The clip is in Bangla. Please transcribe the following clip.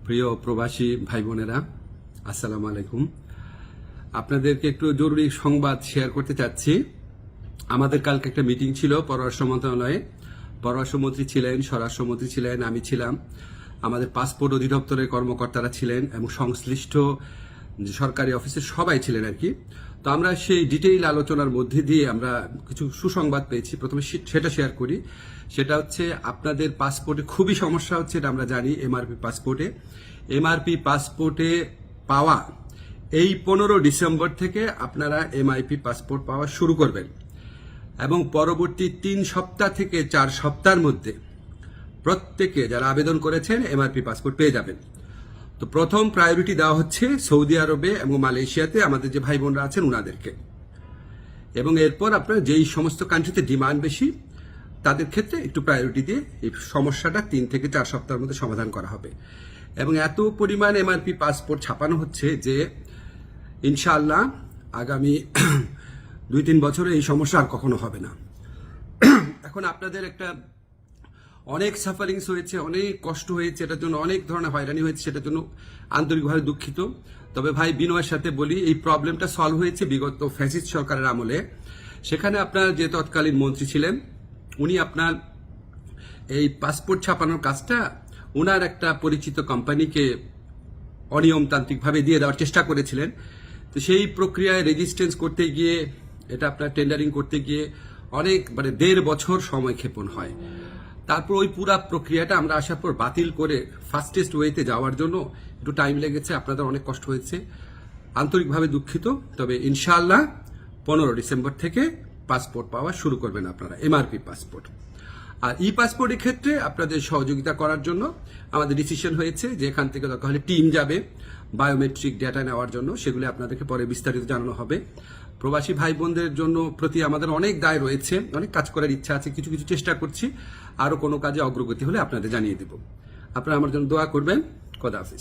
প্রিয় প্রবাসী ভাই বোনেরা, আসসালামু আলাইকুম। আপনাদেরকে একটু জরুরি সংবাদ শেয়ার করতে চাচ্ছি। আমাদের কালকে একটা মিটিং ছিল পররাষ্ট্র মন্ত্রণালয়ে। পররাষ্ট্রমন্ত্রী ছিলেন, স্বরাষ্ট্রমন্ত্রী ছিলেন, আমি ছিলাম, আমাদের পাসপোর্ট অধিদপ্তরের কর্মকর্তারা ছিলেন এবং সংশ্লিষ্ট সরকারি অফিসের সবাই ছিলেন আর কি। তো আমরা সেই ডিটেইল আলোচনার মধ্যে দিয়ে আমরা কিছু সুসংবাদ পেয়েছি। প্রথমে সেটা শেয়ার করি। সেটা হচ্ছে আপনাদের পাসপোর্টে খুবই সমস্যা হচ্ছে, এটা আমরা জানি। এমআরপি পাসপোর্টে পাওয়া এই 15 ডিসেম্বর থেকে আপনারা এমআইপি পাসপোর্ট পাওয়া শুরু করবেন এবং পরবর্তী 3 সপ্তাহ থেকে 4 সপ্তাহের মধ্যে প্রত্যেকে যারা আবেদন করেছেন এমআরপি পাসপোর্ট পেয়ে যাবেন। তো প্রথম প্রায়োরিটি দেওয়া হচ্ছে সৌদি আরবে এবং মালয়েশিয়াতে আমাদের যে ভাই বোনরা আছেন উনাদেরকে, এবং এরপর আপনার যেই সমস্ত কান্ট্রিতে ডিমান্ড বেশি তাদের ক্ষেত্রে একটু প্রায়োরিটি দিয়ে এই সমস্যাটা 3 থেকে 4 সপ্তাহের মধ্যে সমাধান করা হবে। এবং এত পরিমাণ এমআরপি পাসপোর্ট ছাপানো হচ্ছে যে ইনশাআল্লাহ আগামী 2-3 বছরে এই সমস্যা আর কখনো হবে না। এখন আপনাদের একটা অনেক সাফারিংস হয়েছে, অনেক কষ্ট হয়েছে, এটার জন্য অনেক ধরনের হয়রানি হয়েছে, সেটার জন্য আন্তরিকভাবে দুঃখিত। তবে ভাই বিনয়ের সাথে বলি, এই প্রবলেমটা সলভ হয়েছে বিগত ফ্যাসিস্ট সরকারের আমলে। সেখানে আপনার যে তৎকালীন মন্ত্রী ছিলেন উনি আপনার এই পাসপোর্ট ছাপানোর কাজটা ওনার একটা পরিচিত কোম্পানিকে অনিয়মতান্ত্রিকভাবে দিয়ে দেওয়ার চেষ্টা করেছিলেন। তো সেই প্রক্রিয়ায় রেজিস্ট্রেন্স করতে গিয়ে, এটা আপনার টেন্ডারিং করতে গিয়ে অনেক 1.5 বছর সময় ক্ষেপণ হয়। তারপর ওই পুরা প্রক্রিয়াটা আমরা আসার পর বাতিল করে ফাস্টেস্ট ওয়েতে যাওয়ার জন্য একটু টাইম লেগেছে, আপনাদের অনেক কষ্ট হয়েছে, আন্তরিকভাবে দুঃখিত। তবে ইনশাআল্লাহ 15 ডিসেম্বর থেকে পাসপোর্ট পাওয়া শুরু করবেন আপনারা, এমআরপি পাসপোর্ট। আর ই পাসপোর্টের ক্ষেত্রে আপনাদের সহযোগিতা করার জন্য আমাদের ডিসিশন হয়েছে যে এখান থেকে দরকার হলে টিম যাবে বায়োমেট্রিক ডেটা নেওয়ার জন্য, সেগুলি আপনাদেরকে পরে বিস্তারিত জানানো হবে। প্রবাসী ভাই বোনদের জন্য প্রতি আমাদের অনেক দায় রয়েছে, অনেক কাজ করার ইচ্ছা আছে, কিছু কিছু চেষ্টা করছি। আরো কোনো কাজে অগ্রগতি হলে আপনাদের জানিয়ে দেব। আপনারা আমার জন্য দোয়া করবেন। খোদা হাফেজ।